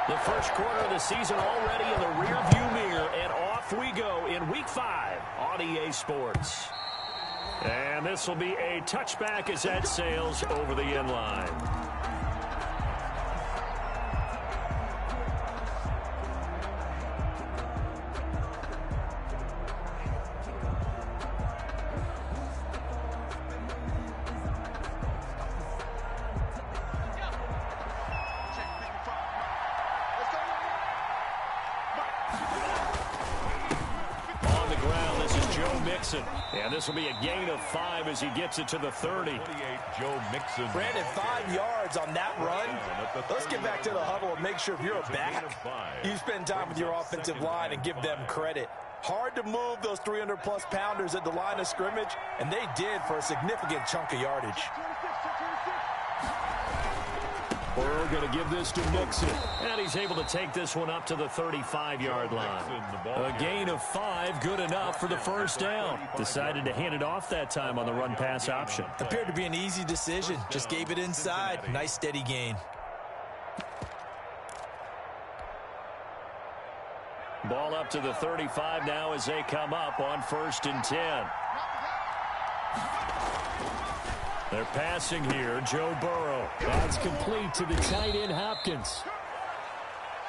The first quarter of the season already in the rearview mirror, and off we go in Week 5 on EA Sports. And this will be a touchback as that sails over the end line. And this will be a gain of 5 as he gets it to the 30. Joe Mixon. Brandon, 5 yards on that run. Let's get back to the huddle and make sure if you're a back, you spend time with your offensive line and give them credit. Hard to move those 300-plus pounders at the line of scrimmage, and they did for a significant chunk of yardage. Burrow going to give this to Mixon. And he's able to take this one up to the 35-yard line. A gain of 5, good enough for the first down. Decided to hand it off that time on the run-pass option. Appeared to be an easy decision. Just gave it inside. Nice, steady gain. Ball up to the 35 now as they come up on 1st and 10. They're passing here, Joe Burrow. That's complete to the tight end, Hopkins.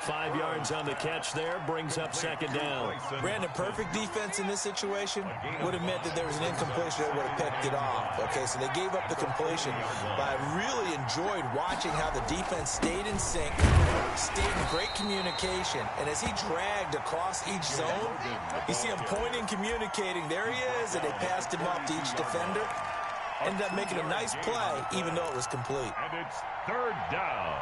5 yards on the catch there, brings up 2nd down. Brandon, perfect defense in this situation would have meant that there was an incompletion that would have picked it off. Okay, so they gave up the completion, but I really enjoyed watching how the defense stayed in sync, stayed in great communication, and as he dragged across each zone, you see him pointing, communicating. There he is, and they passed him up to each defender. Ended up making a nice play, even though it was complete. And it's 3rd down.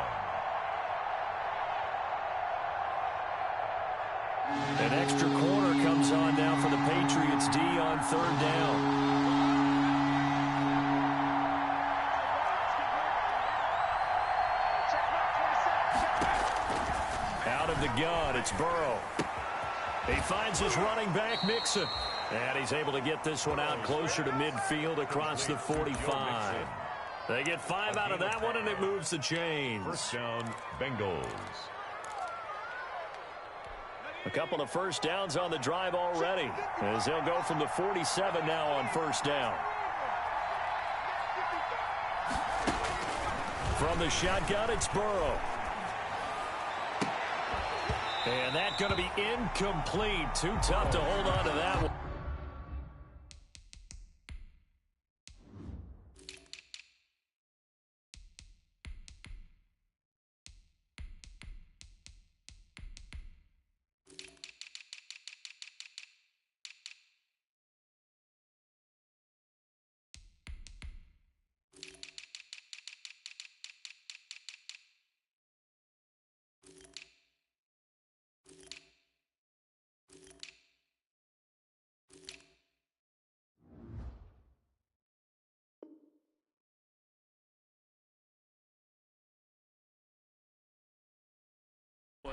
An extra corner comes on now for the Patriots D on 3rd down. Out of the gun, it's Burrow. He finds his running back, Mixon. And he's able to get this one out closer to midfield across the 45. They get 5 out of that one, and it moves the chains. 1st down, Bengals. A couple of first downs on the drive already, as they'll go from the 47 now on 1st down. From the shotgun, it's Burrow. And that's going to be incomplete. Too tough to hold on to that one.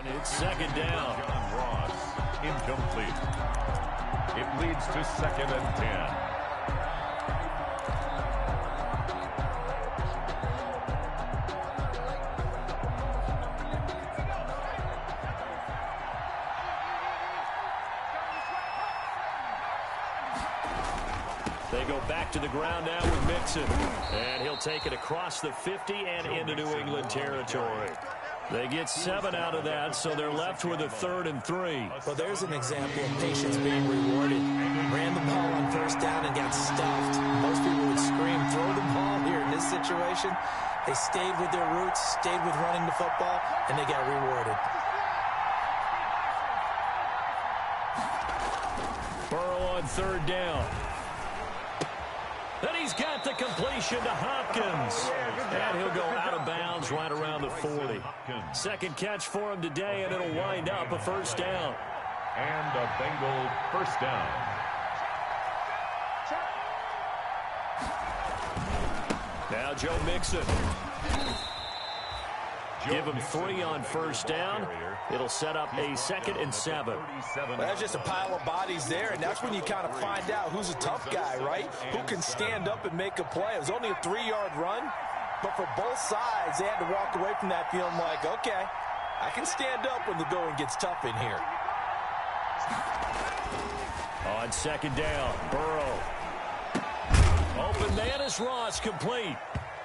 It's 2nd down. John Ross, incomplete. It leads to 2nd and 10. They go back to the ground now with Mixon. And he'll take it across the 50 and into New England territory. They get 7 out of that, so they're left with a 3rd and 3. Well, there's an example of patience being rewarded. Ran the ball on 1st down and got stuffed. Most people would scream, throw the ball here. In this situation, they stayed with their roots, stayed with running the football, and they got rewarded. Burrow on 3rd down. And he's got the completion to Hopkins. And he'll go out of bounds right around the 40. 2nd catch for him today, and it'll wind up a 1st down. And a Bengal 1st down. Now Joe Mixon. Give him 3 on 1st down. It'll set up a 2nd and 7. Well, that's just a pile of bodies there, and that's when you kind of find out who's a tough guy, right? Who can stand up and make a play. It was only a 3-yard run, but for both sides, they had to walk away from that feeling like, okay, I can stand up when the going gets tough in here. On second down, Burrow. Open man is Ross, complete.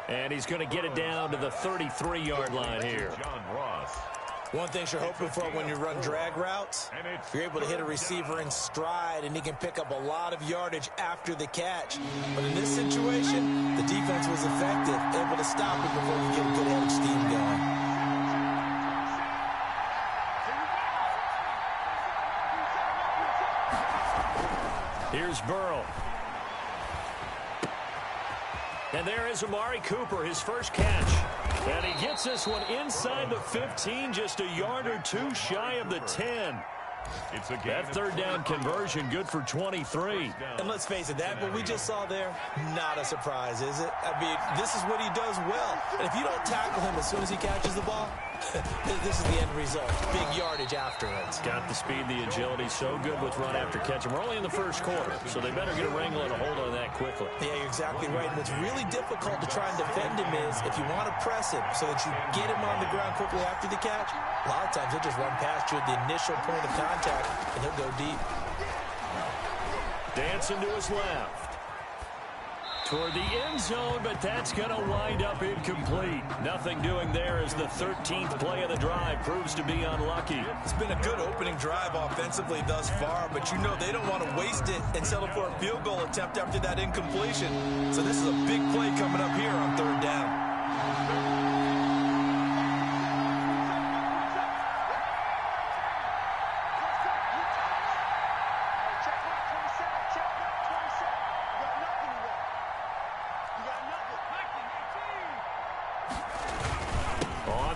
And he's going to get it down to the 33-yard line here. John Ross. One thing you're hoping for when you run drag routes, you're able to hit a receiver in stride, and he can pick up a lot of yardage after the catch. But in this situation, the defense was effective, able to stop him before you get a good head of steam going. Here's Burrow. And there is Amari Cooper, his first catch. And he gets this one inside the 15, just a yard or two shy of the 10. That third down conversion good for 23. And let's face it, that what we just saw there, not a surprise, is it? I mean, this is what he does well. And if you don't tackle him as soon as he catches the ball, this is the end result. Big yardage after it. Got the speed, the agility, so good with run after catch. And we're only in the first quarter, so they better get a wrangle and a hold on that quickly. Yeah, you're exactly right. And what's really difficult to try and defend him is if you want to press him so that you get him on the ground quickly after the catch, a lot of times he'll just run past you at the initial point of contact, and he'll go deep. Dancing to his left. Toward the end zone, but that's going to wind up incomplete. Nothing doing there as the 13th play of the drive proves to be unlucky. It's been a good opening drive offensively thus far, but you know they don't want to waste it and settle for a field goal attempt after that incompletion. So this is a big play coming up here on third down.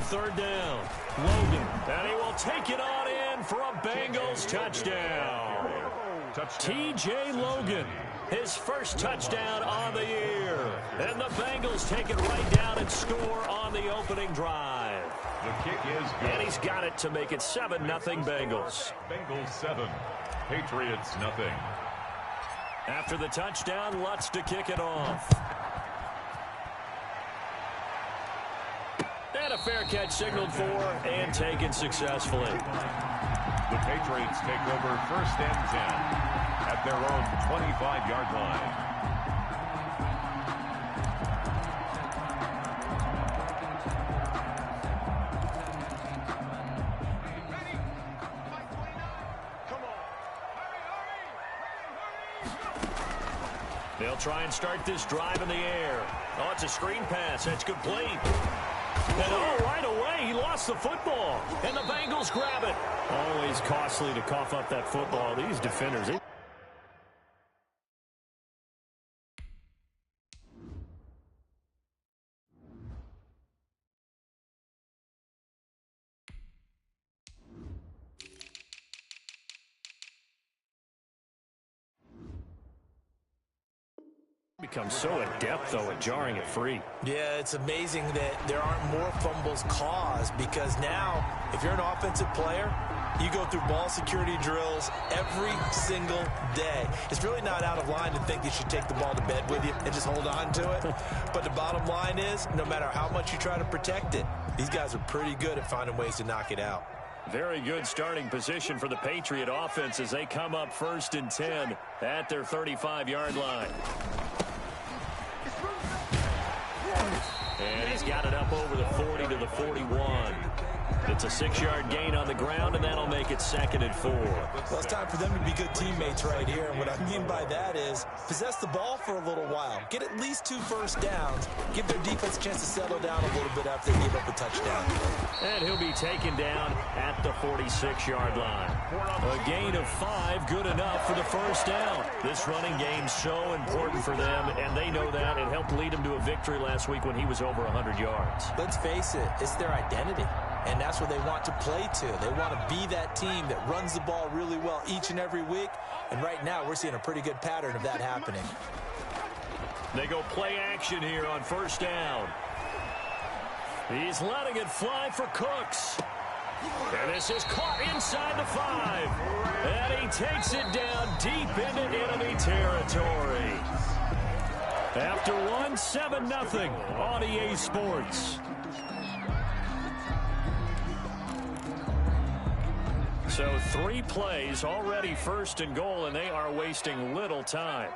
Third down, Logan, and he will take it on in for a Bengals touchdown. T.J. Logan, his first touchdown on the year. And the Bengals take it right down and score on the opening drive. The kick is good. And he's got it to make it 7-0 Bengals. Bengals 7, Patriots nothing. After the touchdown, Lutz to kick it off. And a fair catch signaled for and taken successfully. The Patriots take over first and 10 at their own 25-yard line. They'll try and start this drive in the air. Oh, it's a screen pass. That's complete. And oh, right away, he lost the football. And the Bengals grab it. Always costly to cough up that football. These defenders. Becomes so adept, though, at jarring it free. Yeah, it's amazing that there aren't more fumbles caused because now, if you're an offensive player, you go through ball security drills every single day. It's really not out of line to think you should take the ball to bed with you and just hold on to it. But the bottom line is, no matter how much you try to protect it, these guys are pretty good at finding ways to knock it out. Very good starting position for the Patriot offense as they come up first and 10 at their 35-yard line. And he's got it up over the 40 to the 41. It's a 6-yard gain on the ground, and that'll make it 2nd and 4. Well, it's time for them to be good teammates right here. And what I mean by that is possess the ball for a little while. Get at least 2 first downs. Give their defense a chance to settle down a little bit after they give up a touchdown. And he'll be taken down at the 46-yard line. A gain of 5, good enough for the first down. This running game's so important for them, and they know that. It helped lead them to a victory last week when he was over 100 yards. Let's face it, it's their identity. And that's what they want to play to. They want to be that team that runs the ball really well each and every week. And right now, we're seeing a pretty good pattern of that happening. They go play action here on first down. He's letting it fly for Cooks. And this is caught inside the 5. And he takes it down deep into enemy territory. After one, 7-0 on EA Sports. So 3 plays, already first and goal, and they are wasting little time.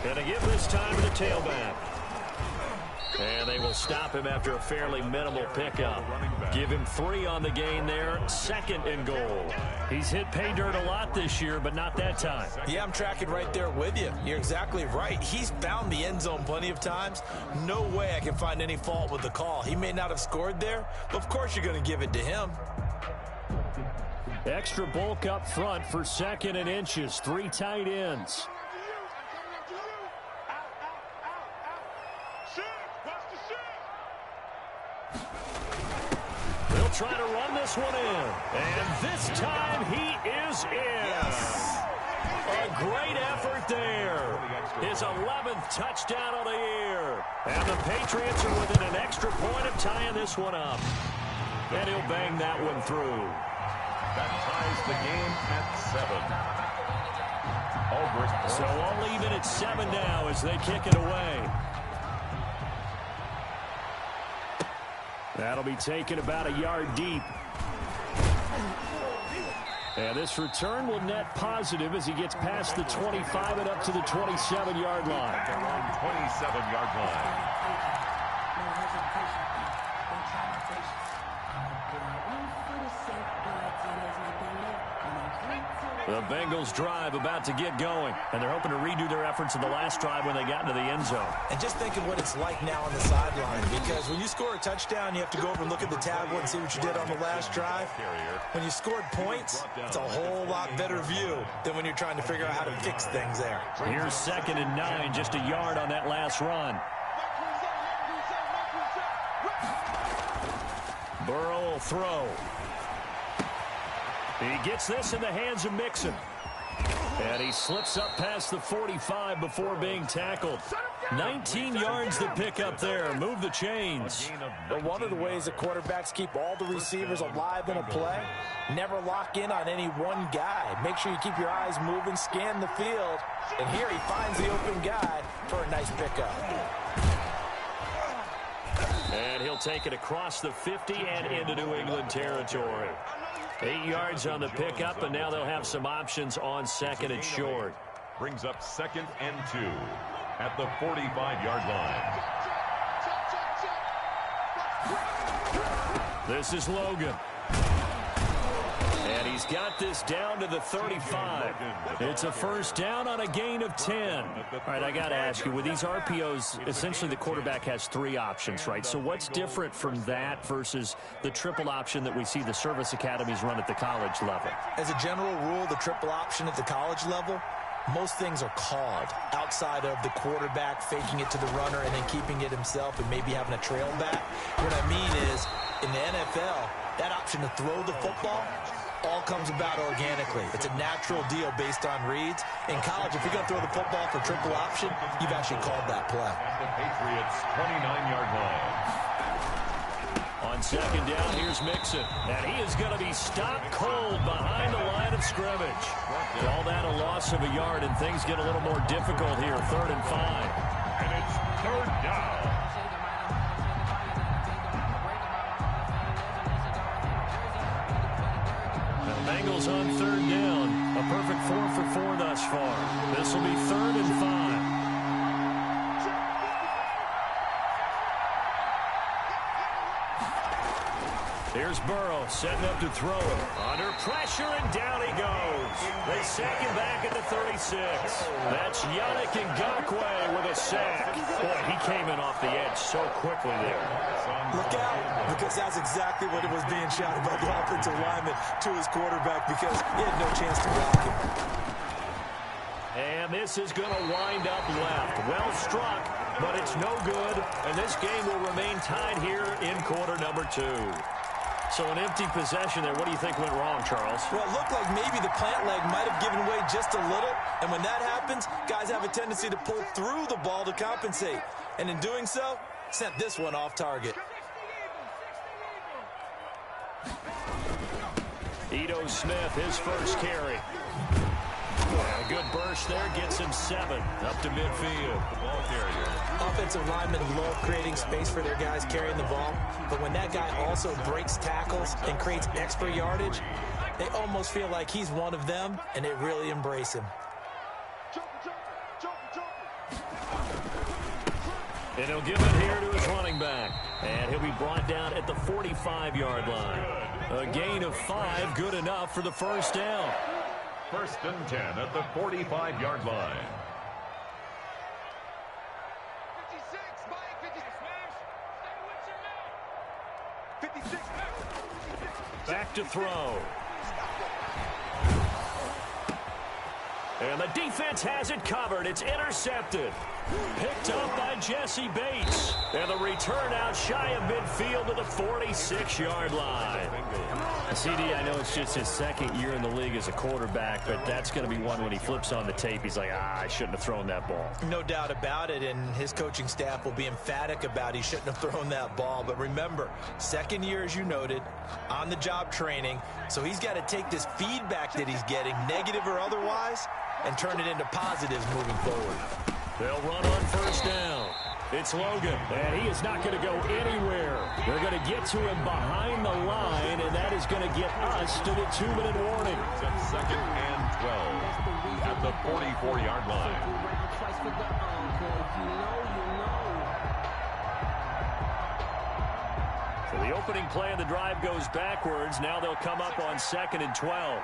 Going to give this time to the tailback. And they will stop him after a fairly minimal pickup. Give him 3 on the gain there. 2nd and goal. He's hit pay dirt a lot this year, but not that time. Yeah, I'm tracking right there with you. You're exactly right. He's found the end zone plenty of times. No way I can find any fault with the call. He may not have scored there, but of course you're going to give it to him. Extra bulk up front for 2nd and inches. 3 tight ends. They'll try to run this one in. And this time he is in. Yes. A great effort there. His 11th touchdown of the year. And the Patriots are within an extra point of tying this one up. And he'll bang that one through. That ties the game at 7. So all even at 7 now as they kick it away. That'll be taken about a yard deep. And this return will net positive as he gets past the 25 and up to the 27-yard line. 27-yard line. The Bengals drive about to get going, and they're hoping to redo their efforts in the last drive when they got into the end zone. And just think of what it's like now on the sideline, because when you score a touchdown, you have to go over and look at the tablet and see what you did on the last drive. When you scored points, it's a whole lot better view than when you're trying to figure out how to fix things there. Here's 2nd and 9, just a yard on that last run. Burrow will throw. He gets this in the hands of Mixon. And he slips up past the 45 before being tackled. 19 yards to pick up there. Move the chains. But one of the ways that quarterbacks keep all the receivers alive in a play, never lock in on any one guy. Make sure you keep your eyes moving, scan the field. And here he finds the open guy for a nice pickup. And he'll take it across the 50 and into New England territory. 8 yards on the pickup, and now they'll have some options on 2nd and short. Brings up 2nd and 2 at the 45-yard line. This is Logan. And he's got this down to the 35. It's a first down on a gain of 10. All right, I got to ask you, with these RPOs, essentially the quarterback has 3 options, right? So what's different from that versus the triple option that we see the service academies run at the college level? As a general rule, the triple option at the college level, most things are called outside of the quarterback faking it to the runner and then keeping it himself and maybe having a trail back. What I mean is, in the NFL, that option to throw the football all comes about organically. It's a natural deal based on reads. In college, if you're going to throw the football for triple option, you've actually called that play. At the Patriots' 29-yard line. On 2nd down, here's Mixon. And he is going to be stopped cold behind the line of scrimmage. Call that a loss of a yard, and things get a little more difficult here. 3rd and 5. And it's 3rd down. Bengals on 3rd down. A perfect 4 for 4 thus far. This will be 3rd and 5. Here's Burrow setting up to throw it. Under pressure, and down he goes. They sack him back at the 36. That's Yannick Ngakoue with a sack. Boy, he came in off the edge so quickly there. Look out, because that's exactly what it was being shouted by the offensive lineman to his quarterback, because he had no chance to block him. And this is going to wind up left. Well struck, but it's no good. And this game will remain tied here in quarter number 2. So an empty possession there. What do you think went wrong, Charles? Well, it looked like maybe the plant leg might have given way just a little. And when that happens, guys have a tendency to pull through the ball to compensate. And in doing so, sent this one off target. Ito Smith, his first carry. A good burst there gets him 7 up to midfield. The ball carrier. Offensive linemen love creating space for their guys carrying the ball, but when that guy also breaks tackles and creates extra yardage, they almost feel like he's one of them, and they really embrace him. And he'll give it here to his running back. And he'll be brought down at the 45-yard line. A gain of 5, good enough for the first down. 1st and 10 at the 45-yard line. Back to throw. And the defense has it covered. It's intercepted. Picked up by Jesse Bates. And the return out shy of midfield to the 46-yard line. CD, I know it's just his 2nd year in the league as a quarterback, but that's going to be one when he flips on the tape. He's like, I shouldn't have thrown that ball. No doubt about it, and his coaching staff will be emphatic about he shouldn't have thrown that ball. But remember, 2nd year, as you noted, on-the-job training, so he's got to take this feedback that he's getting, negative or otherwise, and turn it into positives moving forward. They'll run on 1st down. It's Logan, and he is not going to go anywhere. They're going to get to him behind the line, and that is going to get us to the 2-minute warning. It's at 2nd and 12 at the 44-yard line. So the opening play of the drive goes backwards. Now they'll come up on 2nd and 12.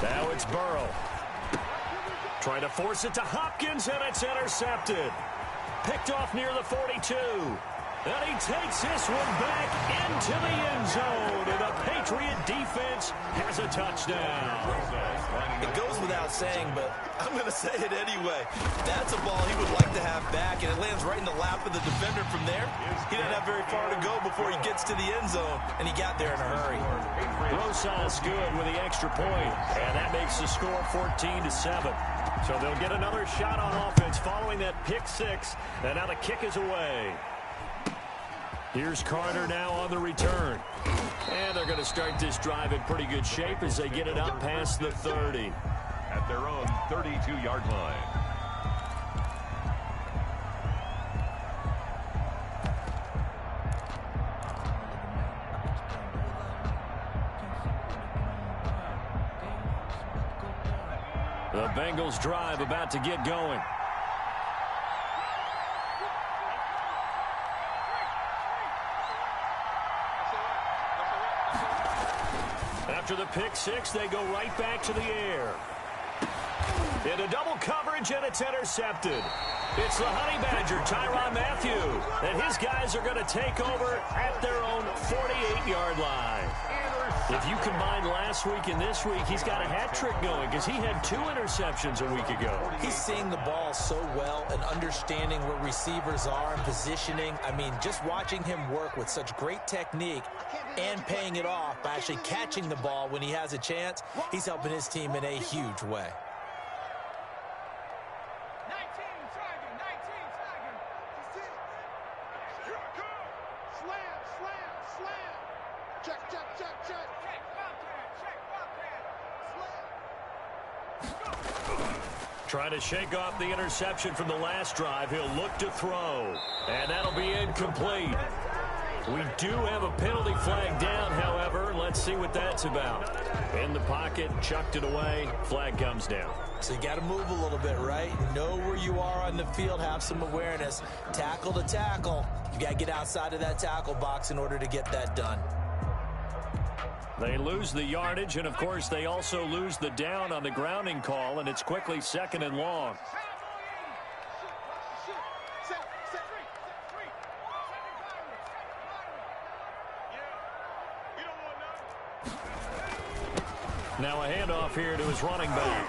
Now it's Burrow. Trying to force it to Hopkins, and it's intercepted. Picked off near the 42. And he takes this one back into the end zone. And the Patriot defense has a touchdown. It goes without saying, but I'm going to say it anyway. That's a ball he would like to have back, and it lands right in the lap of the defender from there. He didn't have very far to go before he gets to the end zone, and he got there in a hurry. Rosas good with the extra point, and that makes the score 14-7. So they'll get another shot on offense following that pick 6, and now the kick is away. Here's Carter now on the return. And they're going to start this drive in pretty good shape as they get it up past the 30. At their own 32-yard line. The Bengals drive about to get going. After the pick 6, they go right back to the air. Into double coverage, and it's intercepted. It's the Honey Badger, Tyrann Mathieu, and his guys are going to take over at their own 48-yard line. If you combine last week and this week, he's got a hat trick going because he had 2 interceptions a week ago. He's seeing the ball so well and understanding where receivers are and positioning. I mean, just watching him work with such great technique and paying it off by actually catching the ball when he has a chance, he's helping his team in a huge way. Trying to shake off the interception from the last drive. He'll look to throw, and that'll be incomplete. We do have a penalty flag down, however. Let's see what that's about. In the pocket, chucked it away. Flag comes down. So you got to move a little bit, right? Know where you are on the field, have some awareness. Tackle to tackle. You got to get outside of that tackle box in order to get that done. They lose the yardage, and, of course, they also lose the down on the grounding call, and it's quickly 2nd and long. Now a handoff here to his running back.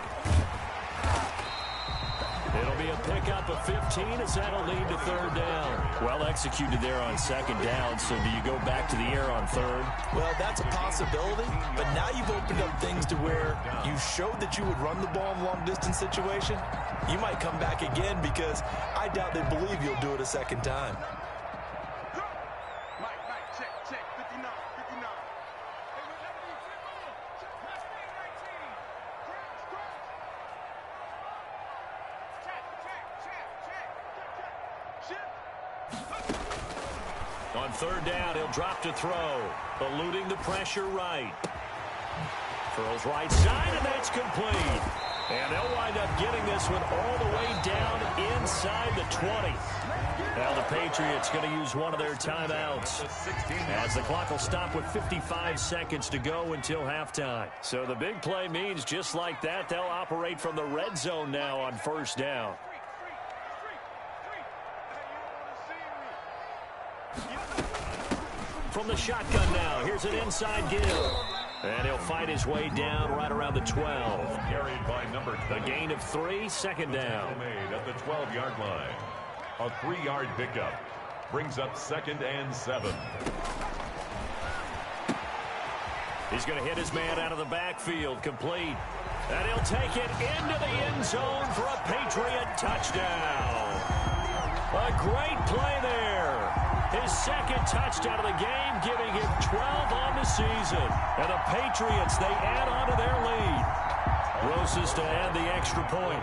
It'll be a pickup of 15 as that'll lead to 3rd down. Well executed there on 2nd down, so do you go back to the air on 3rd? Well, that's a possibility, but now you've opened up things to where you showed that you would run the ball in a long-distance situation. You might come back again because I doubt they believe you'll do it a 2nd time. Mike, check, 59, 59. On third down, he'll drop to throw. Eluding the pressure right. Throws right side, and that's complete. And they'll wind up getting this one all the way down inside the 20. Now the Patriots going to use one of their timeouts as the clock will stop with 55 seconds to go until halftime. So the big play means just like that, they'll operate from the red zone now on first down. From the shotgun now, here's an inside give. And he'll fight his way down right around the 12. Carried by number 20. A gain of 3, second down. Made at the 12-yard line. A 3-yard pickup. Brings up 2nd and 7. He's going to hit his man out of the backfield, complete. And he'll take it into the end zone for a Patriot touchdown. A great play there. His second touchdown of the game, giving him 12 on the season. And the Patriots, they add on to their lead. Roses to add the extra point.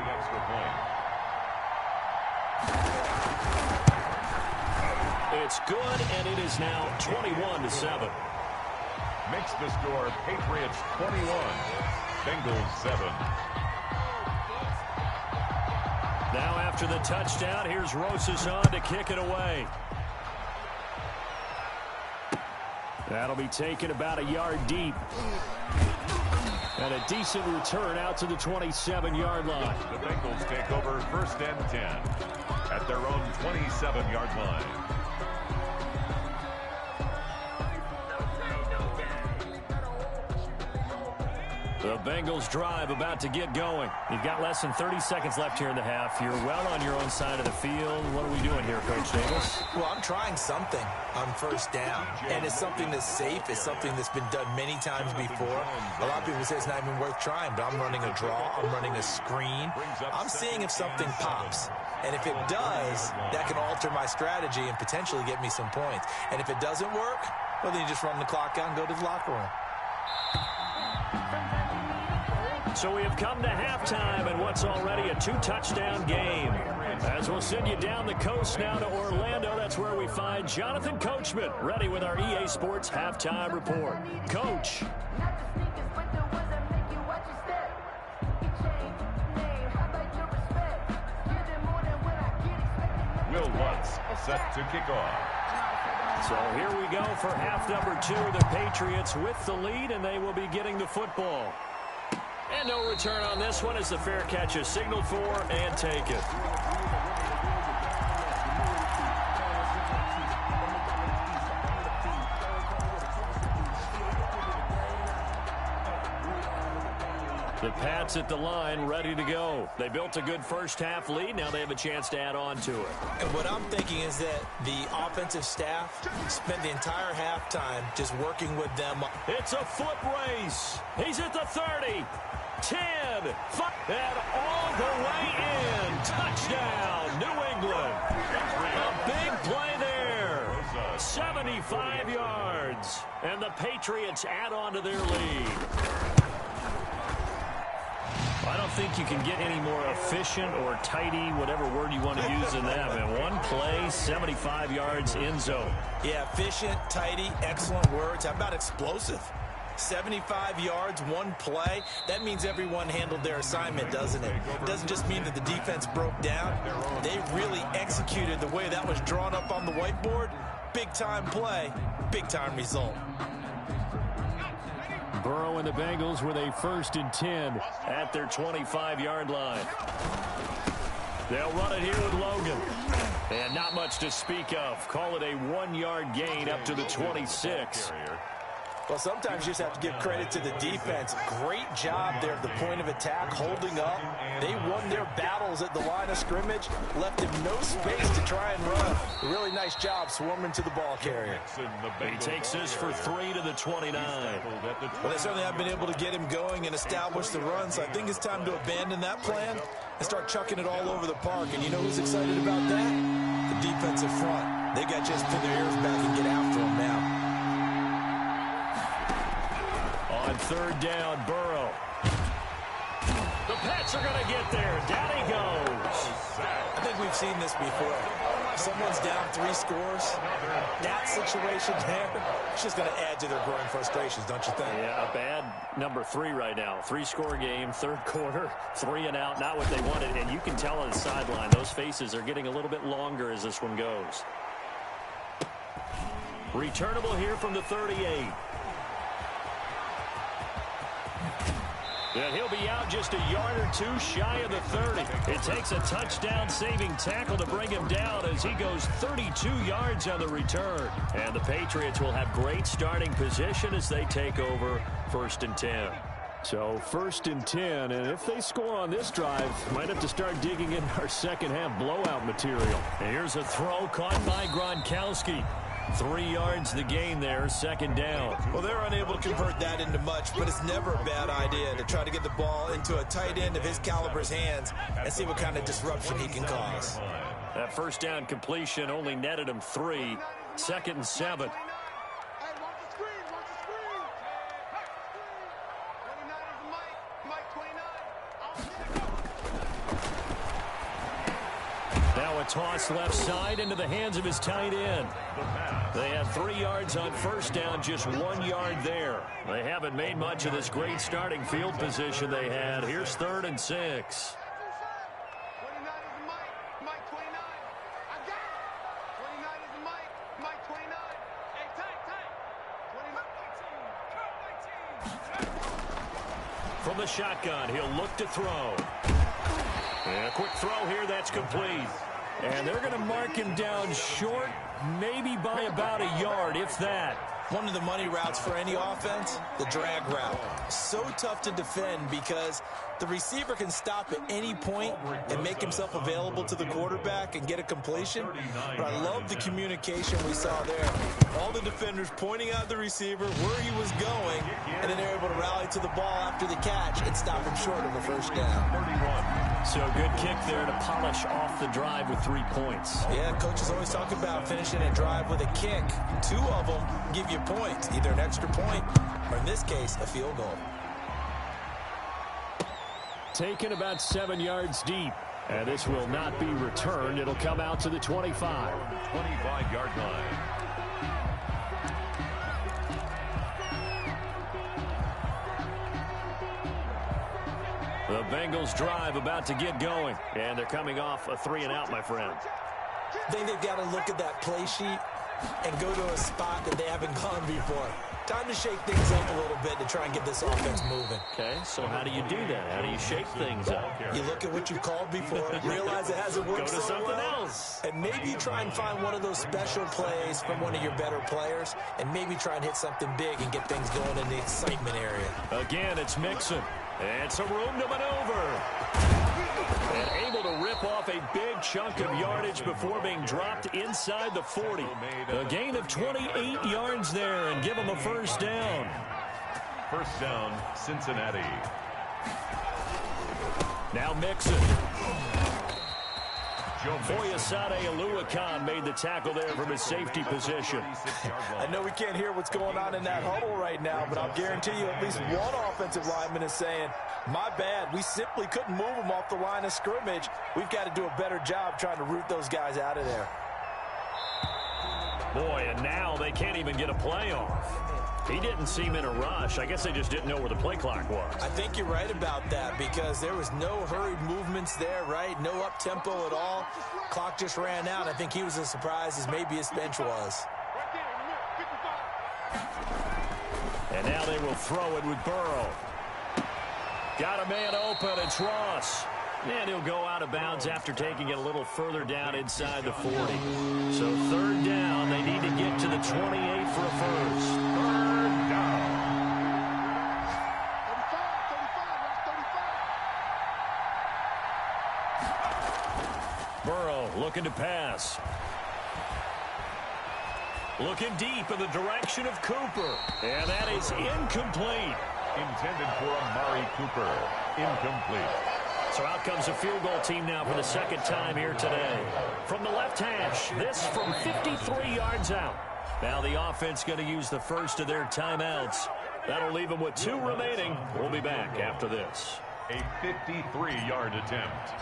It's good, and it is now 21-7. Makes the score Patriots 21, Bengals 7. Now after the touchdown, here's Roses on to kick it away. That'll be taken about a yard deep. And a decent return out to the 27-yard line. The Bengals take over 1st and 10 at their own 27-yard line. The Bengals drive about to get going. You've got less than 30 seconds left here in the half. You're well on your own side of the field. What are we doing here, Coach Davis? Well, I'm trying something on first down. And it's something that's safe. It's something that's been done many times before. A lot of people say it's not even worth trying, but I'm running a draw. I'm running a screen. I'm seeing if something pops. And if it does, that can alter my strategy and potentially get me some points. And if it doesn't work, well, then you just run the clock out and go to the locker room. So we have come to halftime and what's already a 2-touchdown game. As we'll send you down the coast now to Orlando, that's where we find Jonathan Coachman ready with our EA Sports Halftime Report. Coach. Will Lutz set to kick off. So here we go for half number 2. The Patriots with the lead, and they will be getting the football. And no return on this one as the fair catch is signaled for and taken. The Pats at the line, ready to go. They built a good first-half lead. Now they have a chance to add on to it. And what I'm thinking is that the offensive staff spent the entire halftime just working with them. It's a foot race. He's at the 30. 10, 5, and all the way in. Touchdown, New England. A big play there. 75 yards. And the Patriots add on to their lead. I don't think you can get any more efficient or tidy, whatever word you want to use than that. And one play, 75 yards in zone. Yeah, efficient, tidy, excellent words. How about explosive? 75 yards, one play. That means everyone handled their assignment, doesn't it? It doesn't just mean that the defense broke down. They really executed the way that was drawn up on the whiteboard. Big-time play, big-time result. Burrow and the Bengals with a 1st and 10 at their 25-yard line. They'll run it here with Logan. And not much to speak of. Call it a 1-yard gain up to the 26. Well, sometimes you just have to give credit to the defense. Great job there at the point of attack, holding up. They won their battles at the line of scrimmage, left him no space to try and run. A really nice job swarming to the ball carrier. He takes this for 3 to the 29. Well, they certainly have been able to get him going and establish the run, so I think it's time to abandon that plan and start chucking it all over the park. And you know who's excited about that? The defensive front. They got just pin their ears back and get after him now. On third down, Burrow. The Pats are going to get there. Down he goes. I think we've seen this before. if someone's down 3 scores, that situation there, it's just going to add to their growing frustrations, don't you think? Yeah, a bad number 3 right now. 3-score game, third quarter, 3 and out, not what they wanted. And you can tell on the sideline, those faces are getting a little bit longer as this one goes. Returnable here from the 38. And he'll be out just a yard or 2 shy of the 30. It takes a touchdown-saving tackle to bring him down as he goes 32 yards on the return. And the Patriots will have great starting position as they take over 1st and 10. So 1st and 10, and if they score on this drive, might have to start digging in our second-half blowout material. And here's a throw caught by Gronkowski. 3 yards the gain there, 2nd down. Well, they're unable to convert that into much, but it's never a bad idea to try to get the ball into a tight end of his caliber's hands and see what kind of disruption he can cause. That 1st down completion only netted him 3. 2nd and 7. Now a toss left side into the hands of his tight end. They had 3 yards on 1st down, just 1 yard there. They haven't made much of this great starting field position they had. Here's 3rd and 6. From the shotgun, he'll look to throw. And a quick throw here, that's complete. And they're going to mark him down short, maybe by about a yard, if that. One of the money routes for any offense, the drag route. So tough to defend because the receiver can stop at any point and make himself available to the quarterback and get a completion. But I love the communication we saw there. All the defenders pointing out the receiver, where he was going, and then they're able to rally to the ball after the catch and stop him short of a 1st down. So good kick there to polish off the drive with 3 points. Yeah, coaches always talk about finishing a drive with a kick. 2 of them give you points, either an extra point or, in this case, a field goal. Taken about 7 yards deep. And this will not be returned. It'll come out to the 25. 25-yard line. The Bengals drive about to get going. And they're coming off a 3 and out, my friend. I think they've got to look at that play sheet and go to a spot that they haven't gone before. Time to shake things up a little bit to try and get this offense moving. Okay, so how do you do that? How do you shake things up? You look at what you called before, realize it hasn't worked so so something well, else. and maybe try and find one of those special plays from one of your better players, and maybe try and hit something big and get things going in the excitement area. Again, it's Mixon. And some room to maneuver. And able to rip off a big chunk of yardage before being dropped inside the 40. A gain of 28 yards there and give him a 1st down. 1st down, Cincinnati. Now Mixon. Foyesade Oluwakan made the tackle there from his safety position. I know we can't hear what's going on in that huddle right now, but I'll guarantee you at least one offensive lineman is saying, my bad, we simply couldn't move them off the line of scrimmage. We've got to do a better job trying to root those guys out of there. Boy, and now they can't even get a play off. He didn't seem in a rush. I guess they just didn't know where the play clock was. I think you're right about that because there was no hurried movements there, right? No up-tempo at all. Clock just ran out. I think he was as surprised as maybe his bench was. And now they will throw it with Burrow. Got a man open. It's Ross. And he'll go out of bounds after taking it a little further down inside the 40. So 3rd down. They need to get to the 28 for a 1st. 3rd down. Burrow looking to pass. Looking deep in the direction of Cooper. And that is incomplete. Intended for Amari Cooper. Incomplete. So out comes a field goal team now for the 2nd time here today. From the left hash, this from 53 yards out. Now the offense going to use the first of their timeouts. That'll leave them with 2 remaining. We'll be back after this. A 53-yard attempt.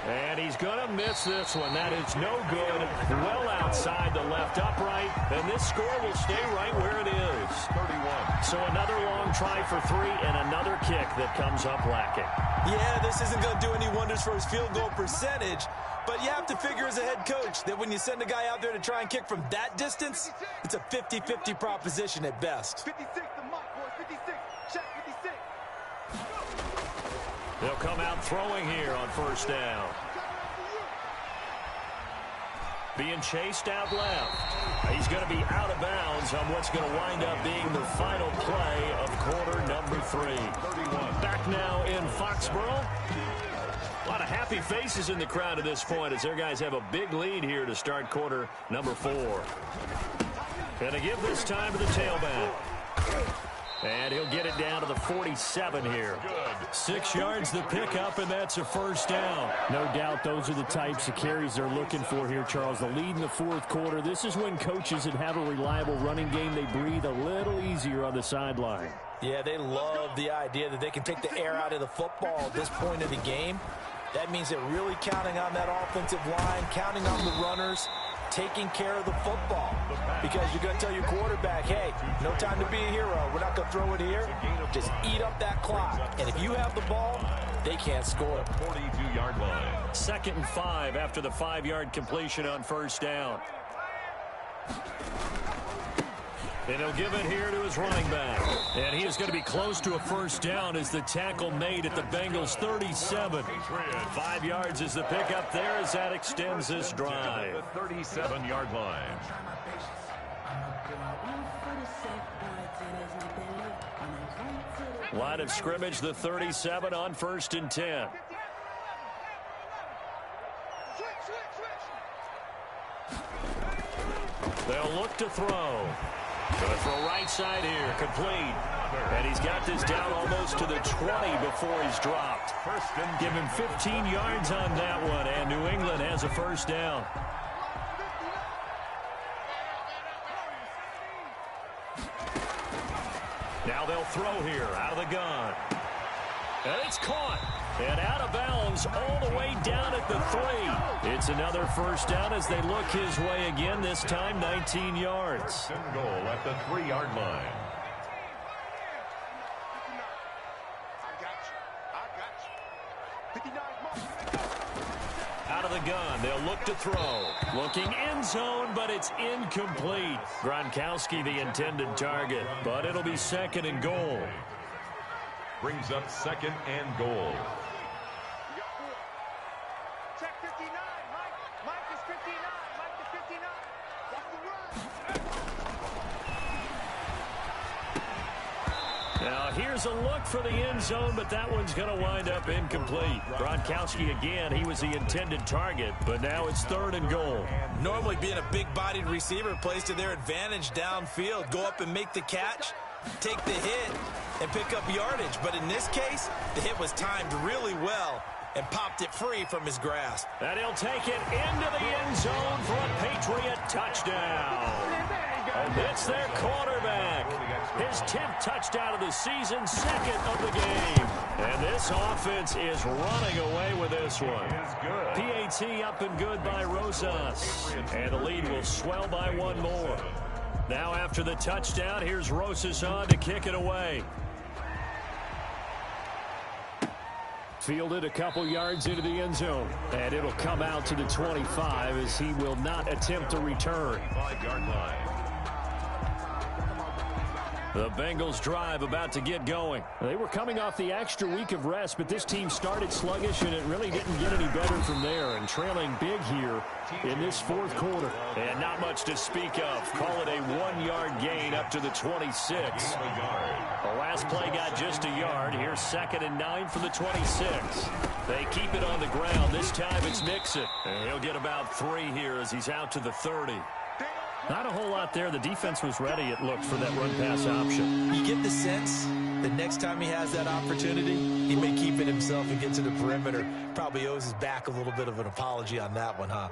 And he's going to miss this one. That is no good. Well outside the left upright. And this score will stay right where it is. 31. So another long try for three and another kick that comes up lacking. Yeah, this isn't going to do any wonders for his field goal percentage. But you have to figure as a head coach that when you send a guy out there to try and kick from that distance, it's a 50-50 proposition at best. 56 the mark, boys. 56. Check 56. They'll come out throwing here on first down. Being chased out left. He's going to be out of bounds on what's going to wind up being the final play of quarter number 3. 31. Back now in Foxborough. A lot of happy faces in the crowd at this point as their guys have a big lead here to start quarter number 4. Going to give this time to the tailback. And he'll get it down to the 47 here. 6 yards the pickup, and that's a first down. No doubt those are the types of carries they're looking for here, Charles. The lead in the fourth quarter. This is when coaches that have a reliable running game, they breathe a little easier on the sideline. Yeah, they love the idea that they can take the air out of the football at this point of the game. That means they're really counting on that offensive line, counting on the runners, taking care of the football. Because you're going to tell your quarterback, hey, no time to be a hero. We're not going to throw it here. Just eat up that clock. And if you have the ball, they can't score. 42-yard line. 2nd and 5 after the 5-yard completion on first down. And he'll give it here to his running back. And he is going to be close to a first down as the tackle made at the Bengals 37. 5 yards is the pickup there as that extends this drive. The 37-yard line. Line of scrimmage, the 37 on 1st and 10. They'll look to throw. Going to throw right side here, complete. And he's got this down almost to the 20 before he's dropped. Give him 15 yards on that one, and New England has a first down. Now they'll throw here, out of the gun. And it's caught. And out of bounds all the way down at the 3. It's another first down as they look his way again, this time 19 yards. Goal at the 3-yard line. Out of the gun, they'll look to throw. Looking end zone, but it's incomplete. Gronkowski the intended target, but it'll be 2nd and goal. Brings up 2nd and goal. Check 59. Mike is 59. Mike is 59. That's the run. Now here's a look for the end zone, but that one's going to wind up incomplete. Gronkowski again, he was the intended target, but now it's 3rd and goal. Normally being a big-bodied receiver plays to their advantage downfield. Go up and make the catch, take the hit, and pick up yardage. But in this case, the hit was timed really well and popped it free from his grasp. And he'll take it into the end zone for a Patriot touchdown. And it's their quarterback. His 10th touchdown of the season, 2nd of the game. And this offense is running away with this one. PAT up and good by Rosas. And the lead will swell by 1 more. Now after the touchdown, here's Rosas on to kick it away. Fielded a couple yards into the end zone. And it'll come out to the 25 as he will not attempt to return. 5-yard line. The Bengals drive about to get going. They were coming off the extra week of rest, but this team started sluggish, and it really didn't get any better from there. And trailing big here in this fourth quarter. And not much to speak of. Call it a 1-yard gain up to the 26. The last play got just a yard. Here's 2nd and 9 for the 26. They keep it on the ground. This time it's Mixon. And he'll get about 3 here as he's out to the 30. Not a whole lot there. The defense was ready, it looked, for that run-pass option. You get the sense that next time he has that opportunity, he may keep it himself and get to the perimeter. Probably owes his back a little bit of an apology on that one, huh?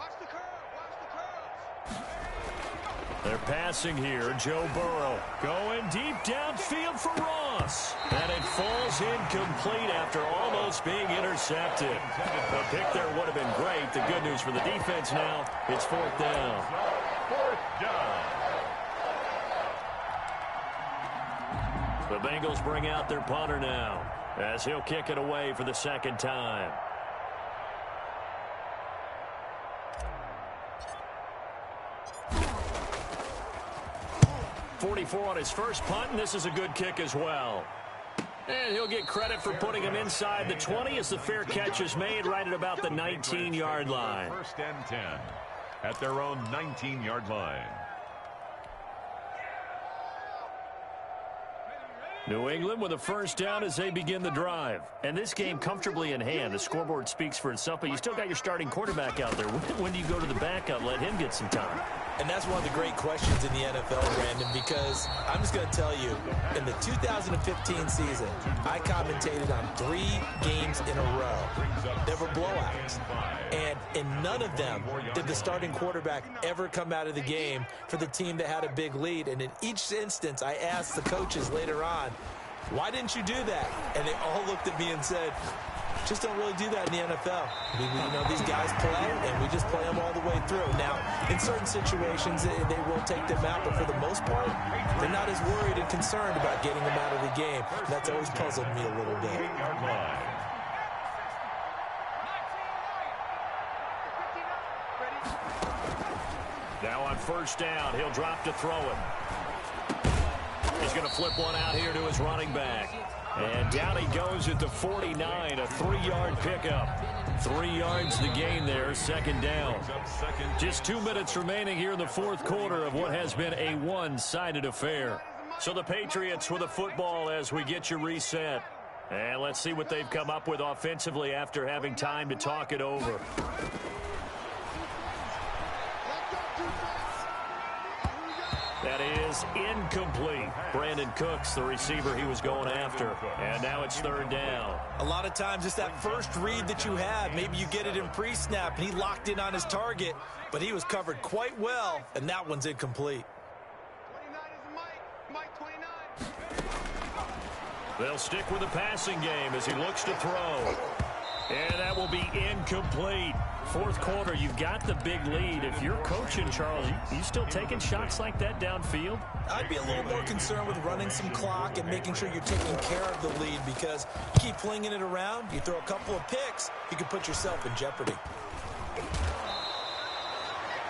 They're passing here. Joe Burrow going deep downfield for Ross. And it falls incomplete after almost being intercepted. The pick there would have been great. The good news for the defense now, it's 4th down. 4th down. The Bengals bring out their punter now as he'll kick it away for the 2nd time. 44 on his first punt, and this is a good kick as well. And he'll get credit for putting him inside the 20 as the fair catch is made right at about the 19-yard line. 1st and 10 at their own 19-yard line. New England with a 1st down as they begin the drive. And this game comfortably in hand. The scoreboard speaks for itself, but you still got your starting quarterback out there. When do you go to the backup, let him get some time? And that's one of the great questions in the NFL, Brandon, because I'm just going to tell you, in the 2015 season, I commentated on 3 games in a row. There were blowouts. And in none of them did the starting quarterback ever come out of the game for the team that had a big lead. And in each instance, I asked the coaches later on, why didn't you do that? And they all looked at me and said, just don't really do that in the NFL. These guys play, and we just play them all the way through. Now, in certain situations, they will take them out, but for the most part, they're not as worried and concerned about getting them out of the game. That's always puzzled me a little bit. Now on 1st down, he'll drop to throw it. He's going to flip one out here to his running back. And down he goes at the 49, a 3-yard pickup. 3 yards the gain there, 2nd down. Just 2 minutes remaining here in the 4th quarter of what has been a one-sided affair. So the Patriots with the football as we get you reset. And let's see what they've come up with offensively after having time to talk it over. That is incomplete. Brandon Cooks, the receiver he was going after. And now it's 3rd down. A lot of times it's that first read that you have. Maybe you get it in pre-snap, and he locked in on his target, but he was covered quite well, and that one's incomplete. 29 is Mike 29. They'll stick with the passing game as he looks to throw. And that will be incomplete. 4th quarter, you've got the big lead. If you're coaching, Charles, you still taking shots like that downfield? I'd be a little more concerned with running some clock and making sure you're taking care of the lead, because you keep flinging it around, you throw a couple of picks, you can put yourself in jeopardy.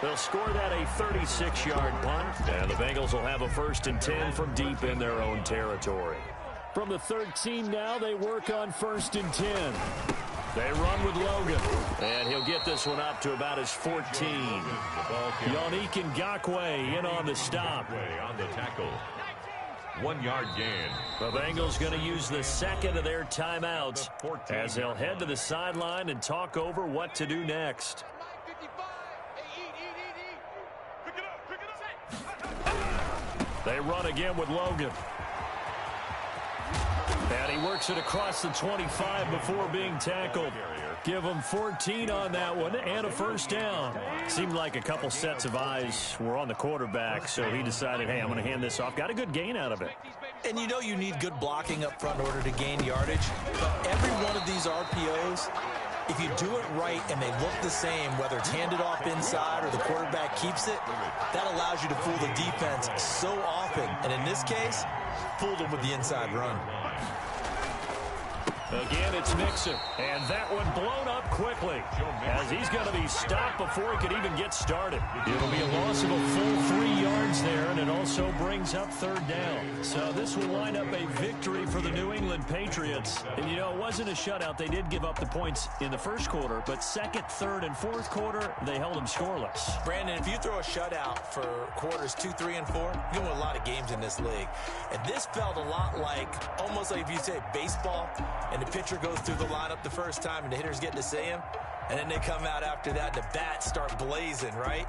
They'll score that a 36-yard punt, and the Bengals will have a 1st and 10 from deep in their own territory. From the 13 now, they work on 1st and 10. They run with Logan, and he'll get this one up to about his 14. Yannick Ngakoue in on the stop. On the tackle. 1-yard gain. The Bengals going to use the 2nd of their timeouts as they'll head to the sideline and talk over what to do next. Mike 55. Hey, pick it up. They run again with Logan. And he works it across the 25 before being tackled. Give him 14 on that one and a 1st down. Seemed like a couple sets of eyes were on the quarterback, so he decided, hey, I'm going to hand this off. Got a good gain out of it. And you know you need good blocking up front in order to gain yardage. But every one of these RPOs, if you do it right and they look the same, whether it's handed off inside or the quarterback keeps it, that allows you to fool the defense so often. And in this case, fooled them with the inside run. Again, it's Mixon, and that one blown up quickly as he's going to be stopped before he could even get started. It'll be a loss of a full 3 yards there, and it also brings up 3rd down. So this will line up a victory for the New England Patriots. And, you know, it wasn't a shutout. They did give up the points in the 1st quarter, but 2nd, 3rd, and 4th quarter, they held them scoreless. Brandon, if you throw a shutout for quarters 2, 3, and 4, you're going to win a lot of games in this league. And this felt a lot like, almost like if you say baseball, and the pitcher goes through the lineup the first time and the hitter's getting to see him, and then they come out after that and the bats start blazing, right?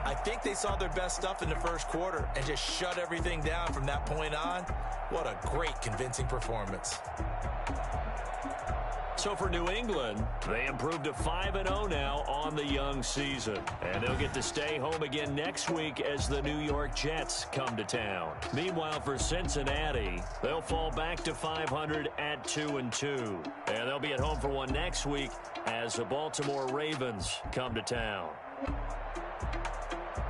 I think they saw their best stuff in the 1st quarter and just shut everything down from that point on. What a great, convincing performance. So for New England, they improved to 5-0 now on the young season. And they'll get to stay home again next week as the New York Jets come to town. Meanwhile, for Cincinnati, they'll fall back to 500 at 2-2. And they'll be at home for one next week as the Baltimore Ravens come to town.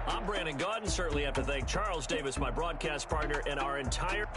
I'm Brandon Gaudin. Certainly have to thank Charles Davis, my broadcast partner, and our entire